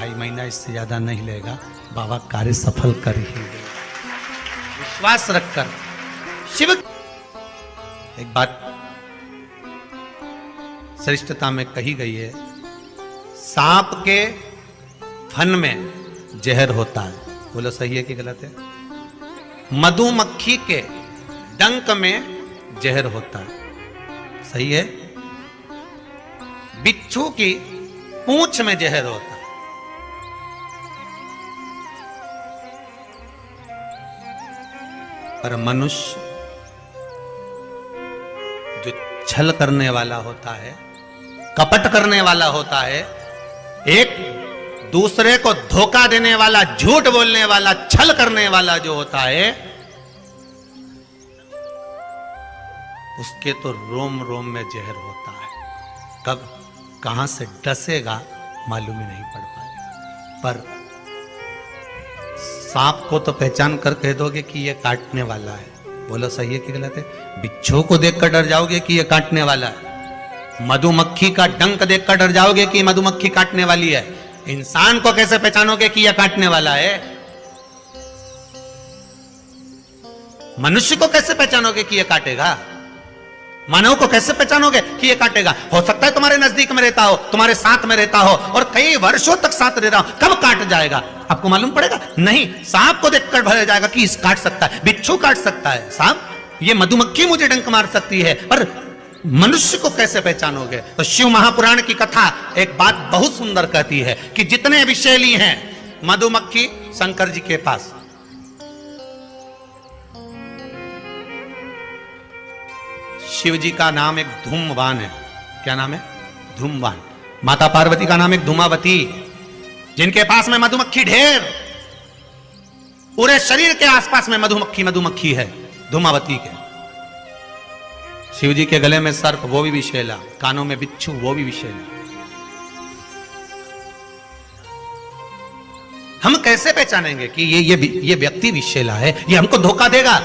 2.5 महीना इससे ज्यादा नहीं लेगा, बाबा कार्य सफल कर ही देगा। विश्वास रखकर शिव। एक बात श्रेष्ठता में कही गई है, सांप के फन में जहर होता है। बोलो सही है कि गलत है? मधुमक्खी के डंक में जहर होता है। सही है? बिच्छू की पूंछ में जहर होता है। पर मनुष्य जो छल करने वाला होता है, कपट करने वाला होता है, एक दूसरे को धोखा देने वाला, झूठ बोलने वाला, छल करने वाला जो होता है, उसके तो रोम रोम में जहर होता है। कब कहां से डसेगा मालूम ही नहीं पड़ पाएगा। पर सांप को तो पहचान कर कह दोगे कि ये काटने वाला है। बोलो सही है कि गलत है? बिच्छू को देखकर डर जाओगे कि ये काटने वाला है। मधुमक्खी का डंक देखकर डर जाओगे कि मधुमक्खी काटने वाली है। इंसान को कैसे पहचानोगे कि यह काटने वाला है? मनुष्य को कैसे पहचानोगे कि यह काटेगा? मानव को कैसे पहचानोगे कि यह काटेगा? हो सकता है तुम्हारे नजदीक में रहता हो, तुम्हारे साथ में रहता हो और कई वर्षों तक साथ रह रहा हो, कब काट जाएगा आपको मालूम पड़ेगा? नहीं, सांप को देखकर भर जाएगा कि इस काट सकता है, बिच्छू काट सकता है, सांप, ये मधुमक्खी मुझे डंक मार सकती है, पर मनुष्य को कैसे पहचानोगे? तो शिव महापुराण की कथा एक बात बहुत सुंदर कहती है कि जितने विषैली हैं मधुमक्खी शंकर जी के पास, शिव जी का नाम एक धूमवान है। क्या नाम है? धूमवान। माता पार्वती का नाम एक धूमावती, जिनके पास में मधुमक्खी ढेर, पूरे शरीर के आसपास में मधुमक्खी मधुमक्खी है धूमावती के। शिव जी के गले में सर्प, वो भी विषैला, कानों में बिच्छू, वो भी विषैला। हम कैसे पहचानेंगे कि ये व्यक्ति विषैला है, ये हमको धोखा देगा,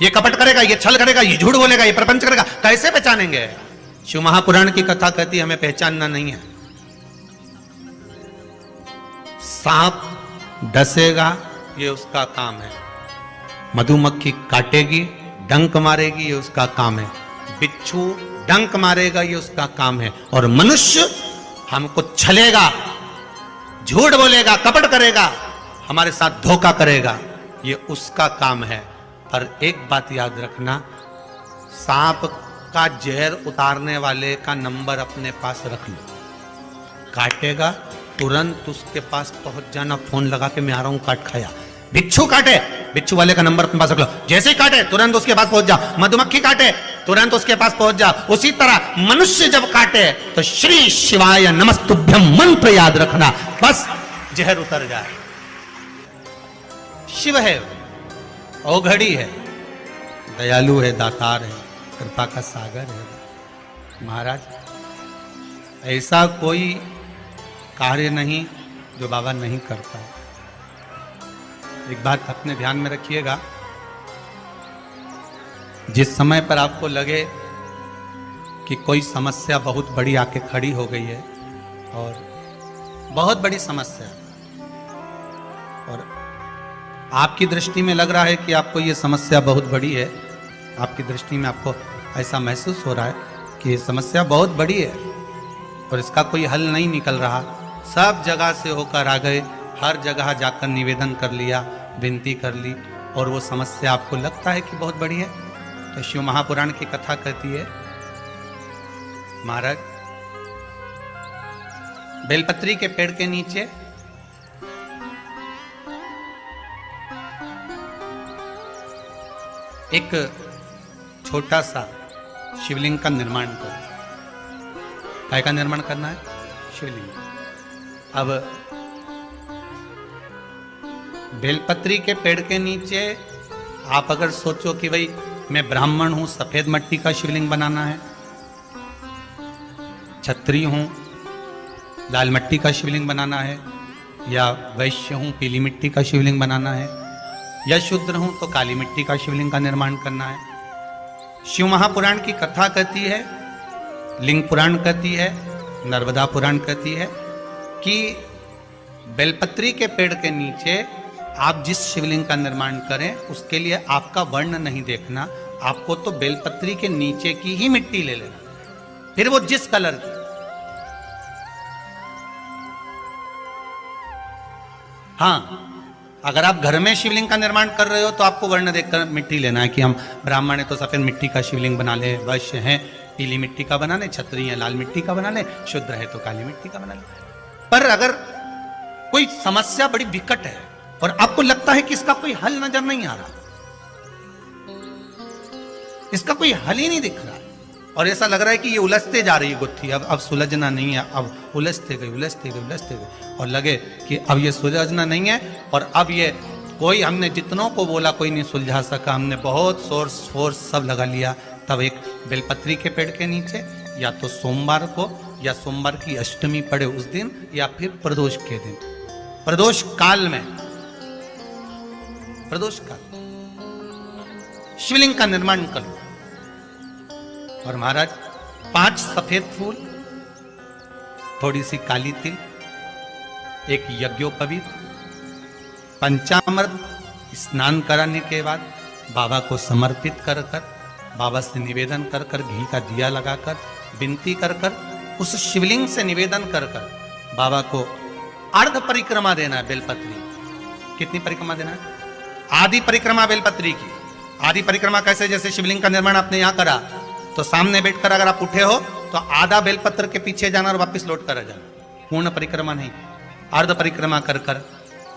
ये कपट करेगा, ये छल करेगा, ये झूठ बोलेगा, ये प्रपंच करेगा? कैसे पहचानेंगे? शिव महापुराण की कथा कहती है हमें पहचानना नहीं है। सांप डसेगा, ये उसका काम है। मधुमक्खी काटेगी, डंक मारेगी, ये उसका काम है। बिच्छू डंक मारेगा, ये उसका काम है। और मनुष्य हमको छलेगा, झूठ बोलेगा, कपट करेगा, हमारे साथ धोखा करेगा, ये उसका काम है। पर एक बात याद रखना, सांप का जहर उतारने वाले का नंबर अपने पास रख लो। काटेगा तुरंत उसके पास पहुंच जाना, फोन लगा के मैं आ रहा हूं, काट खाया। बिच्छू काटे, बिच्छू वाले का नंबर अपने पास रख लो, जैसे ही काटे तुरंत उसके पास पहुंच जाओ। मधुमक्खी काटे तुरंत उसके पास पहुंच जाओ। उसी तरह मनुष्य जब काटे तो श्री शिवाय नमस्तुभ्यम मंत्र याद रखना, बस जहर उतर जाए। शिव है, औघड़ी है, दयालु है, दातार है, कृपा का सागर है। महाराज, ऐसा कोई कार्य नहीं जो बाबा नहीं करता। एक बात अपने ध्यान में रखिएगा, जिस समय पर आपको लगे कि कोई समस्या बहुत बड़ी आके खड़ी हो गई है, और बहुत बड़ी समस्या, और आपकी दृष्टि में लग रहा है कि आपको ये समस्या बहुत बड़ी है, आपकी दृष्टि में आपको ऐसा महसूस हो रहा है कि ये समस्या बहुत बड़ी है और इसका कोई हल नहीं निकल रहा, सब जगह से होकर आ गए, हर जगह जाकर निवेदन कर लिया, विनती कर ली, और वो समस्या आपको लगता है कि बहुत बड़ी है, तो शिव महापुराण की कथा कहती है, महाराज बेलपत्री के पेड़ के नीचे एक छोटा सा शिवलिंग का निर्माण करो। काय का निर्माण करना है? शिवलिंग। अब बेलपत्री के पेड़ के नीचे आप अगर सोचो कि भाई मैं ब्राह्मण हूं, सफेद मिट्टी का शिवलिंग बनाना है, क्षत्रिय हूं, लाल मिट्टी का शिवलिंग बनाना है, या वैश्य हूं, पीली मिट्टी का शिवलिंग बनाना है, या शूद्र हूं तो काली मिट्टी का शिवलिंग का निर्माण करना है। शिव महापुराण की कथा कहती है, लिंग पुराण कहती है, नर्मदा पुराण कहती है कि बेलपत्री के पेड़ के नीचे आप जिस शिवलिंग का निर्माण करें उसके लिए आपका वर्ण नहीं देखना, आपको तो बेलपत्री के नीचे की ही मिट्टी ले लेना, फिर वो जिस कलर की। हाँ, अगर आप घर में शिवलिंग का निर्माण कर रहे हो तो आपको वर्ण देखकर मिट्टी लेना है कि हम ब्राह्मण है तो सफेद मिट्टी का शिवलिंग बना ले, वैश्य है पीली मिट्टी का बना ले, क्षत्रिय है लाल मिट्टी का बना ले, शूद्र है तो काली मिट्टी का बना ले। पर अगर कोई समस्या बड़ी विकट है और आपको लगता है कि इसका कोई हल नजर नहीं आ रहा, इसका कोई हल ही नहीं दिख रहा और ऐसा लग रहा है कि ये उलझते जा रही है गुत्थी, अब सुलझना नहीं है, अब उलझते गए और लगे कि अब ये सुलझना नहीं है और अब ये कोई, हमने जितनों को बोला कोई नहीं सुलझा सका, हमने बहुत सोर्स फोर्स सब लगा लिया। तब एक बेलपत्री के पेड़ के नीचे या तो सोमवार को या सोमवार की अष्टमी पड़े उस दिन या फिर प्रदोष के दिन, प्रदोष काल में, प्रदोष काल शिवलिंग का निर्माण कर लो। और महाराज 5 सफेद फूल, थोड़ी सी काली तिल, एक यज्ञोपवीत, पंचामृत स्नान कराने के बाद बाबा को समर्पित कर कर, बाबा से निवेदन कर कर, घी का दिया लगाकर विनती कर कर, उस शिवलिंग से निवेदन कर कर बाबा को अर्ध परिक्रमा देना है बेलपत्री। कितनी परिक्रमा देना है? आधी परिक्रमा बेलपत्री की। आधी परिक्रमा कैसे? जैसे शिवलिंग का निर्माण आपने यहां करा तो सामने बैठकर अगर आप उठे हो तो आधा बेलपत्र के पीछे जाना और वापस लौट कर आ जाना, पूर्ण परिक्रमा नहीं। अर्ध परिक्रमा कर कर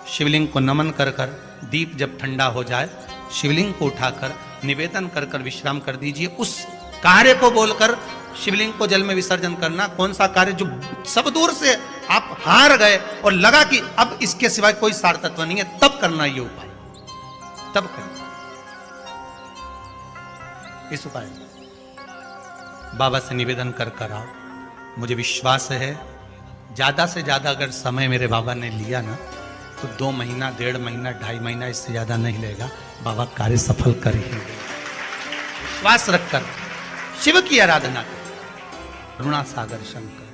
शिवलिंग को नमन कर कर, दीप जब ठंडा हो जाए शिवलिंग को उठाकर निवेदन कर कर विश्राम कर दीजिए। उस कार्य को बोलकर शिवलिंग को जल में विसर्जन करना। कौन सा कार्य? जो सब दूर से आप हार गए और लगा कि अब इसके सिवाय कोई सार तत्व नहीं है, तब करना ये उपाय, तब करना इस उपाय। बाबा से निवेदन कर कर आओ। मुझे विश्वास है ज्यादा से ज्यादा अगर समय मेरे बाबा ने लिया ना तो 2 महीना, 1.5 महीना, 2.5 महीना, इससे ज्यादा नहीं लेगा। बाबा कार्य सफल कर ही देगा। विश्वास रखकर शिव की आराधना कर, करुणा सागर शंकर,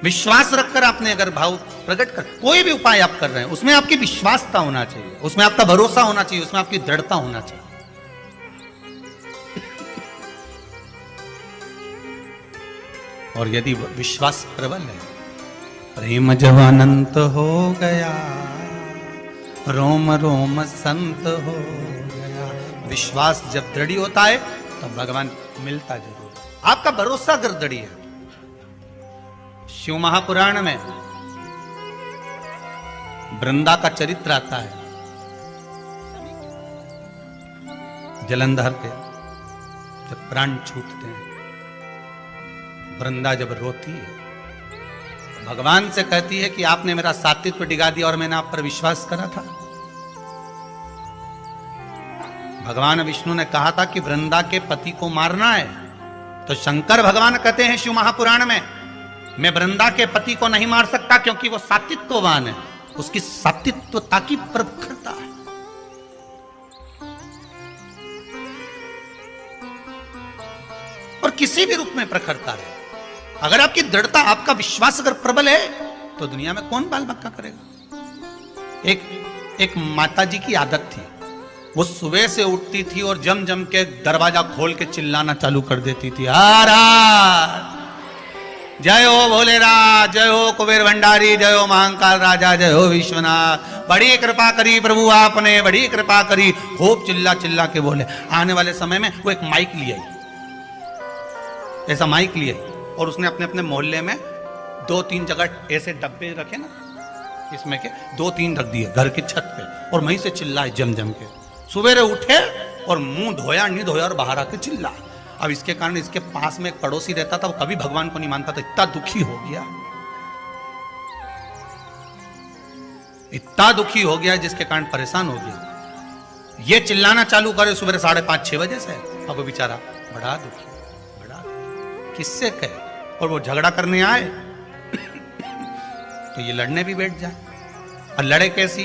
विश्वास रखकर आपने अगर भाव प्रकट कर कोई भी उपाय आप कर रहे हैं उसमें आपकी विश्वासता होना चाहिए, उसमें आपका भरोसा होना चाहिए, उसमें आपकी दृढ़ता होना चाहिए। और यदि विश्वास प्रबल है, प्रेम जब अनंत हो गया, रोम रोम संत हो गया। विश्वास जब दृढ़ होता है तब भगवान मिलता जरूर। आपका भरोसा अगर दृढ़ है। शिव महापुराण में वृंदा का चरित्र आता है। जलंधर के जब प्राण छूटते हैं, वृंदा जब रोती है, भगवान से कहती है कि आपने मेरा सात्वित्व डिगा दिया और मैंने आप पर विश्वास करा था। भगवान विष्णु ने कहा था कि वृंदा के पति को मारना है, तो शंकर भगवान कहते हैं शिव महापुराण में, मैं वृंदा के पति को नहीं मार सकता क्योंकि वो सात्वित्ववान है, उसकी सात्वित्वता की प्रखरता है। और किसी भी रूप में प्रखरता है। अगर आपकी दृढ़ता, आपका विश्वास अगर प्रबल है तो दुनिया में कौन बाल बक्का करेगा। एक माता जी की आदत थी, वो सुबह से उठती थी और जम जम के दरवाजा खोल के चिल्लाना चालू कर देती थी, जय हो भोलेनाथ, जय हो कुबेर भंडारी, जय हो महाकाल राजा, जय हो विश्वनाथ, बड़ी कृपा करी प्रभु आपने, बड़ी कृपा करी। खूब चिल्ला चिल्ला के बोले। आने वाले समय में वो एक माइक लिए, ऐसा माइक लिए, और उसने अपने अपने मोहल्ले में 2-3 जगह ऐसे डब्बे रखे ना, इसमें के 2-3 रख दिए घर की छत पे, और वहीं से चिल्लाए जम जम के। सुबेरे उठे और मुंह धोया नहीं धोया और बाहर आके चिल्ला। अब इसके कारण इसके पास में एक पड़ोसी रहता था, वो कभी भगवान को नहीं मानता था, इतना दुखी हो गया, इतना दुखी हो गया जिसके कारण परेशान हो गया। ये चिल्लाना चालू करे सुबह 5:30-6 बजे से। अब वो बेचारा बड़ा दुखी, किससे कहे, और वो झगड़ा करने आए तो ये लड़ने भी बैठ जाए। और लड़े कैसी?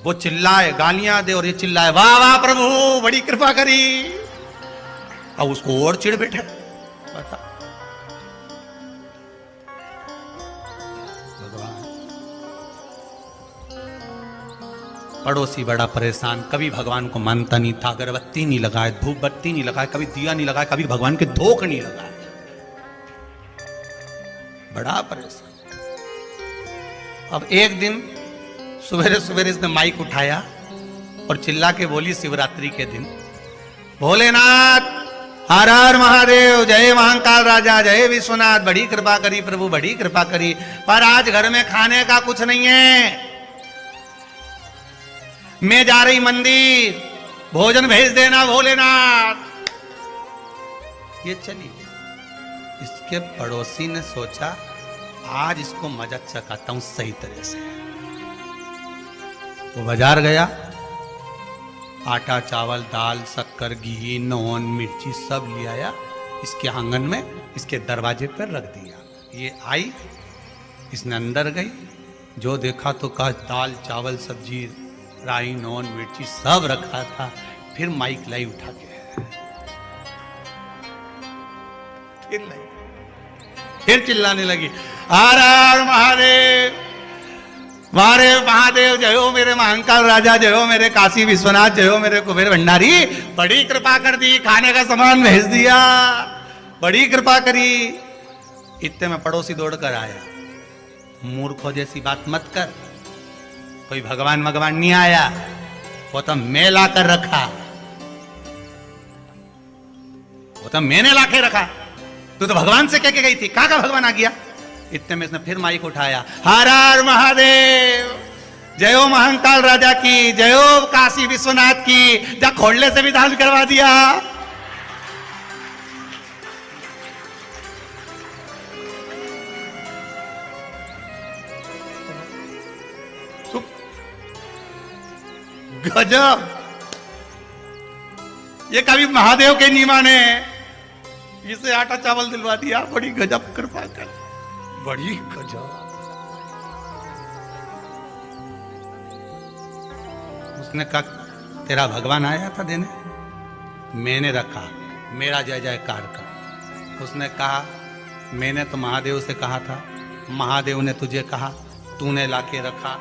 वो चिल्लाए, गालियां दे, और ये चिल्लाए वाह वाह प्रभु बड़ी कृपा करी। अब उसको और चिढ़ बैठे। बता भगवान पड़ोसी बड़ा परेशान, कभी भगवान को मानता नहीं था, अगरबत्ती नहीं लगाए, धूप बत्ती नहीं लगाए, कभी दिया नहीं लगाए, कभी भगवान के धोख नहीं लगाए, बड़ा परेशान। अब एक दिन सवेरे सवेरे इसने माइक उठाया और चिल्ला के बोली शिवरात्रि के दिन, भोलेनाथ हर हर महादेव, जय महाकाल राजा, जय विश्वनाथ, बड़ी कृपा करी प्रभु, बड़ी कृपा करी, पर आज घर में खाने का कुछ नहीं है, मैं जा रही मंदिर, भोजन भेज देना भोलेनाथ। ये चली गई। इसके पड़ोसी ने सोचा आज इसको मजाक चकाता हूं सही तरह से। वो बाजार गया, आटा चावल दाल शक्कर घी नॉन मिर्ची सब ले आया, इसके आंगन में इसके दरवाजे पर रख दिया। ये आई, इसने अंदर गई, जो देखा तो कहा दाल चावल सब्जी राई नॉन मिर्ची सब रखा था। फिर माइक लाई उठा के, फिर चिल्लाने लगी, हर हर महादेव, मारे महादेव, जय हो मेरे महाकाल राजा, जय हो मेरे काशी विश्वनाथ, जय हो मेरे कुबेर भंडारी, बड़ी कृपा कर दी, खाने का सामान भेज दिया, बड़ी कृपा करी। इतने में पड़ोसी दौड़ कर आया, मूर्खों जैसी बात मत कर, कोई भगवान भगवान नहीं आया, वो तो मैं ला कर रखा, वो तो मैंने ला के रखा, तू तो भगवान से कह के गई थी, कहां का भगवान आ गया। इतने में इसने फिर माइक उठाया, हर हर महादेव, जय हो महाकाल राजा की, जय हो काशी विश्वनाथ की, जा खोलने से भी दान करवा दिया। गजब, ये कभी महादेव के नहीं माने, इसे आटा चावल दिलवा दिया, बड़ी गजब कृपा कर, बड़ी गजब। उसने कहा तेरा भगवान आया था देने, मैंने रखा, मेरा जय जयकार कर। उसने कहा मैंने तो महादेव से कहा था, महादेव ने तुझे कहा, तूने लाके रखा,